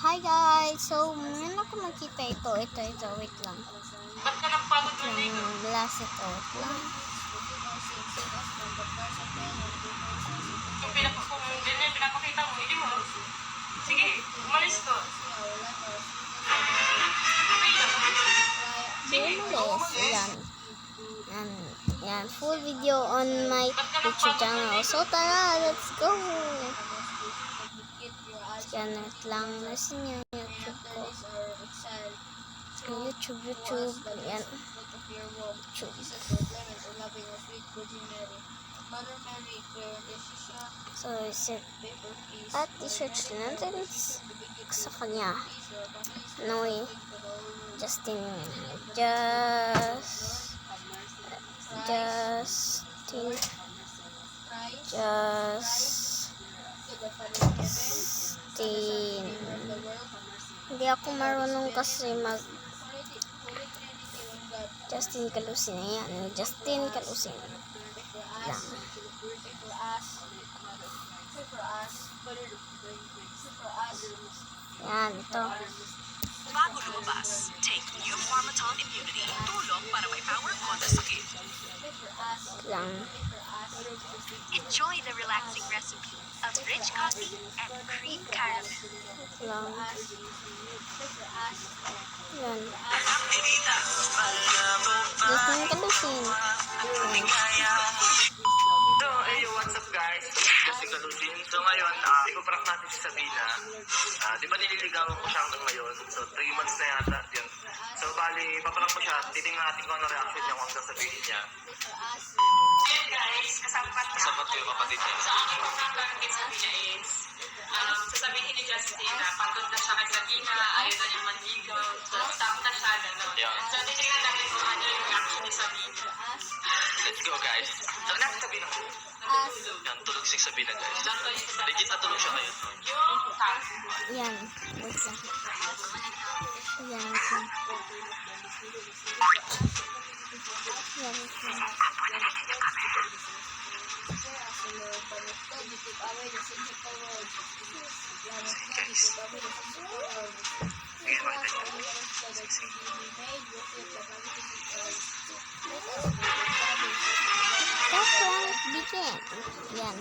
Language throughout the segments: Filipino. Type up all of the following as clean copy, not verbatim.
Hi guys! So, ngayon ako makita ito. Wait lang. Ba't ka nagpagod Wait na lang, blast ito. Wait lang. Kung pinapakita mo, hindi mo. Sige, umalis ko. Sige, Umalis. Yan. Full video on my YouTube channel. So, tara, let's go! Yan, wait lang. Nasin yung YouTube ko. YouTube. Yan. YouTube. So, at i-search natin sa kanya. Noe. Justin. Hindi ako marunong kasi Justin Calusin. Ayan. Justin Calusin. Lang. Yan, ito. Bago lumabas, take new Pharmaton Immunity. Tulong para may power kontra sakit. Lang. Enjoy the relaxing recipe of rich coffee and cream caramel. Lang. Yan. Justin Calusin. So, hey, what's up guys? Justin Calusin. So ngayon, ipaprank natin si Sabina. Di ba nililigawan ko siya hanggang ngayon? So, 3 months na yata. Yun. So, bali, ipaprank ko siya. Titingnan natin kung ano reaction niya kung hanggang sabihin niya. Ayan guys, kasapat na. Kasapat ko yung kapatid niya. So, ang ipaprank kay Sabina is, sasabihin ni Justin na pagod na siya kay Sabina, ayaw na niya manligaw, so stop na siya, gano'n. Yeah. So, titingnan natin kung ano yung reaction ni Sabina. Let's go guys. So, natin Sabina. Yan, tulog si Sabina guys. Legit na tulog siya ngayon. Yung task. Yan. Wait lang. Yan. Begin. Yan.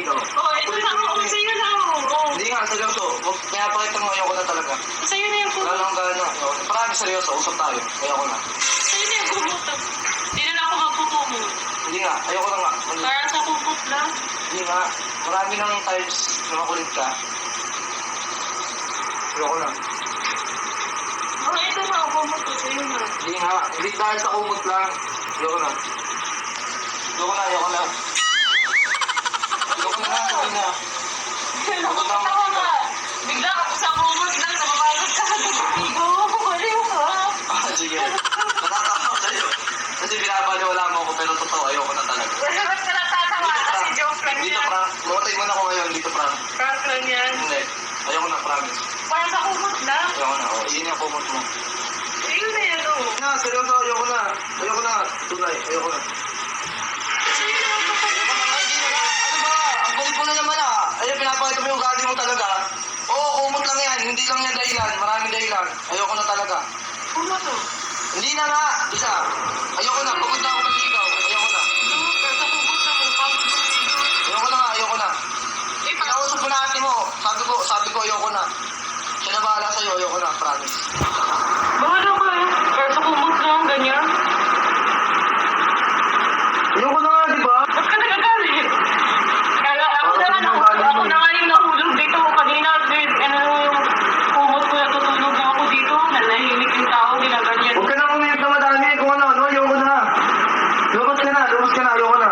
manligaw. Oh, ito na ako. Sa'yo na ako. Oh. Hindi nga, seryoso. Huwag, pinapakita mo, ayoko na talaga. Sa'yo na yung Wala kumot. lang gano'n. Parang seryoso, usap tayo. Ayoko na. Sa'yo na yung kumot. Hindi na ako magpupumo. Hindi nga, ayoko na nga. Para sa kumot lang. Hindi nga, marami nang times na makulit ka. Ayoko na. Oh, ito na ako kumot. Sa'yo na. Hindi nga, hindi dahil sa kumot lang. Ayoko na. Ayoko na, ayoko na. Ayoko na nga, sabi na. Nakakatawa ka. Bigla ako sa kumot lang. Nakapagod ka. Nagpigo. Baliw ka. Sige. Natatawa sa'yo. Kasi binabaliwala mo ako pero totoo, ayoko na talaga. Ba't ka natatawa? Kasi joke lang Dito yan. prank. Mamatay mo na ako ngayon, dito prank. Prank lang yan. Hindi. Ayoko na, promise. Para sa kumot lang. Ayoko na. Oh, iyon yung kumot mo. Ayun na yan, oh. Na, seryoso, ayoko na. Ayoko na. Tunay, ayoko na. Sa'yo na ako pala. Ano ba? Ang kulit mo na naman ah. Ayun, pinapakita mo yung ugali mo talaga. Oo, kumot lang yan. Hindi lang yan dahilan. Maraming dahilan. Ayoko na talaga. Kumot, oh. Hindi na nga. Isa. Ayoko na. Pagod na ako manligaw. Ayoko na. Pero sa kumot lang, oh. Pagod mo na ito. Ayoko na nga. Ayoko na. Eh, parang Pinausap mo na ate mo. Sabi ko, ayoko na. Siya na bahala sa'yo. Ayoko na. Promise. bahala ka eh. Pero sa kumot lang, ganyan. Ayoko na nga, di ba? Ba't ka nagagalit? Kaya ako na nga yung nahulog dito. Kanina, ano yung kumot ko natutulog na ako dito. Nalahimik yung tao, ginaganyan. Huwag ka na umiyak na madami. Kung ano, ayoko na. Lumabas ka na. Ayoko na.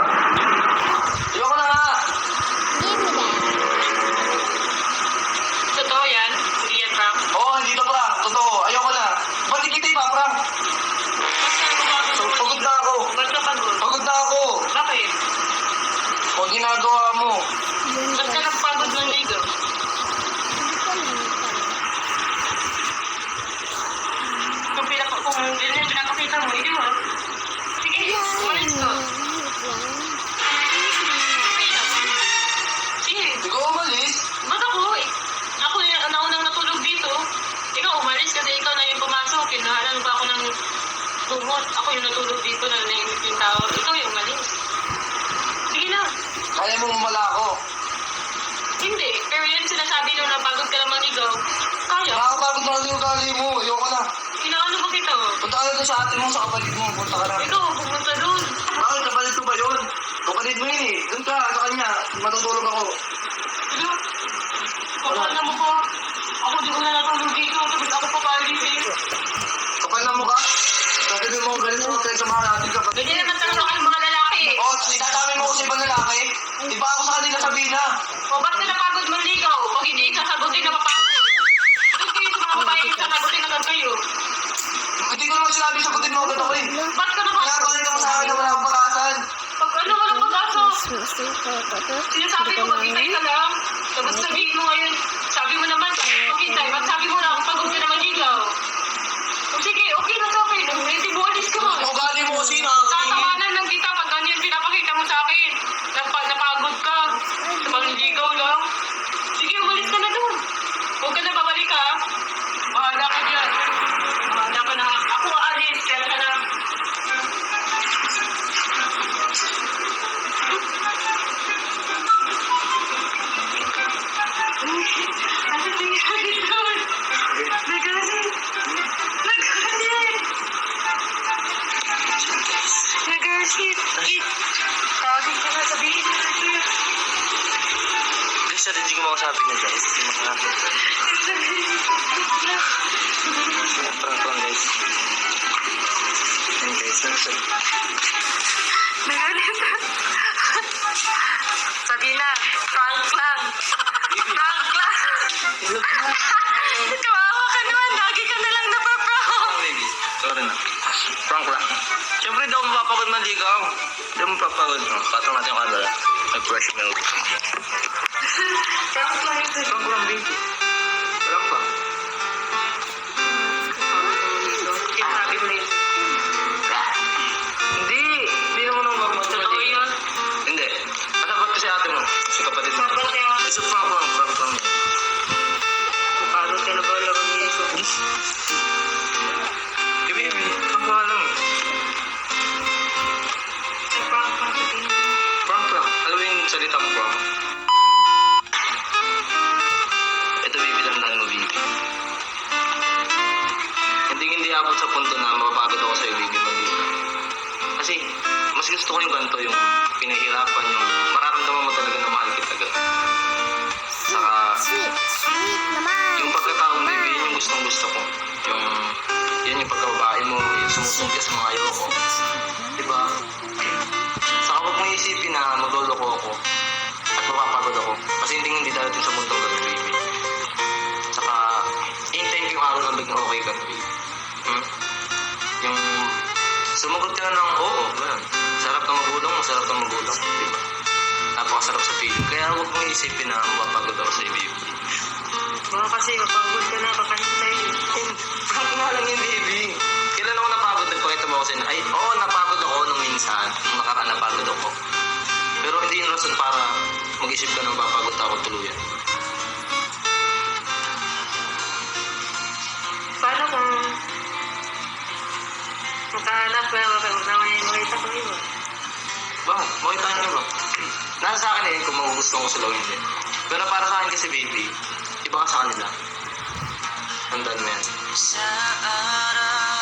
Ayoko na nga. Give me that. Totoo yan? Hindi yan, Pram. Oo, hindi to prank. Totoo. Ayoko na. Ba't di kita ipaprank? Pagod na ako. Ba't ka pagod? Pagod na ako. Bakit? Huwag ginagawa mo. Yun Ba't ka guys. nagpagod ng ligo? Hindi ko lang Kung yun yung pinakakita mo, hindi mo. Sige, umalis ko. Sige, Hindi ko umalis. ba't ako? Ako yung naunang natulog dito. Ikaw umalis kasi ikaw na yung pumasok. Pinahalan pa ako ng tumot. Ako yung natulog dito na nainip yung tao. Ikaw yung umalis. Sige na. Kaya mo mamala ako. Hindi. Pero yan sinasabi nung napagod ka naman ikaw. Kaya. Nakakapagod na kasi yung ugali mo. Ayoko na. Inaano ba kita? Punta ka na doon sa ate mo, sa kapatid mo. Punta ka na. Ikaw, pumunta doon. Bakit kapatid mo ba yun? Kapatid mo yun eh. Doon ka, sa kanya. Matutulog ako. Ano? Kapal na mo ko. Ako di ko na natulog dito. Tapos ako papalis eh. Kapal na mo ka? Sabi mo, ganito mo sa mga natin kapatid. Ganyan naman talaga kayong mga lalaki eh. Oo, itadami mo kasi ibang lalaki. Di ba ako sa kanila sabihin na? O ba't ka napagod manligaw? Pag hindi sasagutin na mapagod. Ba't kayo sa mga babae yung sasagutin agad kayo? Hindi ko naman sinabi sagutin mo agad ako eh. Ba't ka napagod? Pinapakita mo sa akin na wala akong pag-aasahan. Pag ano ka ng pag-asa? Sinasabi ko maghintay ka lang. Tapos sabihin mo ngayon. Sabi mo naman, maghintay. Ba't sabi mo lang, pagod ka na manligaw? O sige, okay na sa akin. Hindi mo alis ka. Ugali mo kasi na. Tatawanan lang kita pag ganyan pinapakita mo sa akin. Napagod ka. Sa pangligaw lang. Sige, umalis ka na doon. Huwag ka na babalik ha. Bahala ka dyan. Bahala ka na. Ako aalis. Kaya ka na. Ano nangyari doon? Nagalit. Nagalit. Tawagin ko na sabihin mo na siya. Guys, sa hindi ko makasabi na guys. Hindi makasabi. Prank lang guys. Ayan guys, nagsabi. Nagalit. Sabi na, prank lang. Prank lang. Tumawa ka naman. Lagi ka na lang napaprank. Baby, sorry na. Prank lang. Siyempre, hindi ako mapapagod na ligaw. Hindi ako mapapagod. Patong natin yung camera. May fresh milk. Prank lang ito. Prank lang, baby. Prank lang. Sinasabi mo yun. Hindi. Hindi naman ako magmata. Totoo yun. Hindi. Kasabat kasi ate mo. Si kapatid mo. Sabat kayo. Isa prank lang. Prank lang. Pagod ka na ba laro niyo? Baby, prank lang. Prank lang. Prank lang. Alam mo yung salita mo, prank? Guess mga ayoko. Diba? Saka huwag mong isipin na magloloko ako at mapapagod ako. Kasi hindi darating sa mundong ganun, baby. Saka, hintayin ko yung araw na biglang okay ka, baby. Yung sumagot ka na ng oo, ganun. Sarap na magulang, masarap na magulang, diba? Napakasarap sa feeling. Kaya huwag mong isipin na mapapagod ako sa'yo, baby. Baka kasi mapagod ka na, kakahintay. Frank nga lang yun, baby. Kailan ako napagod? Nagpakita mo ako sa'yo na, ay, oo, napagod ako nung minsan. Nung nakaraan napagod ako. Pero hindi yung rason para mag-isip ka ng papagod ako tuluyan. Paano kung makahanap ka na makita ko iba? Bakit? Makita niyo ba? Nasa sa akin eh, kung magugustuhan ko sila o hindi. Pero para sa akin kasi, baby, iba ka sa kanila. Tandaan mo yan.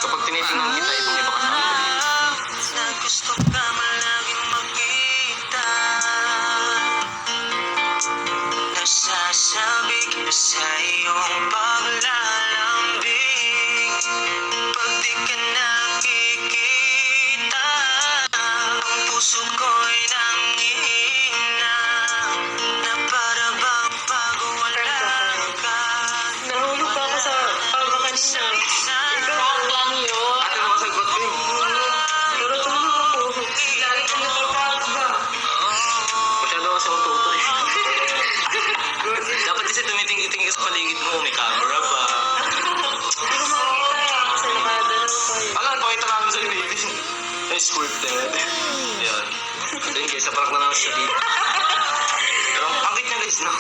Kapag tinitingnan kita, ibang iba ka sa kanila, baby. Na gusto ka malaging makita. Nasasabik sa iyong paglalambing. Pag di ka nakikita, ang puso ko'y nangihina. Na para bang pag wala ka. Nahulog pa ako sa pagkakan niya. Ikaw lang yun. Ate mo kasagot ko yun. Pero tulog ako. Lagi ko napapagod ba? Masyado kasi ako tuto eh. Dapat kasi tumitingin ka sa paligid mo, may camera pa. Hindi ko makikita eh. Kasi nakadalo pa yun. Alam, pakita namin sa'yo, baby. Ay, scripted. Yan. So yun guys, sa prank na namin sa video. Pero ang cute niya guys, no?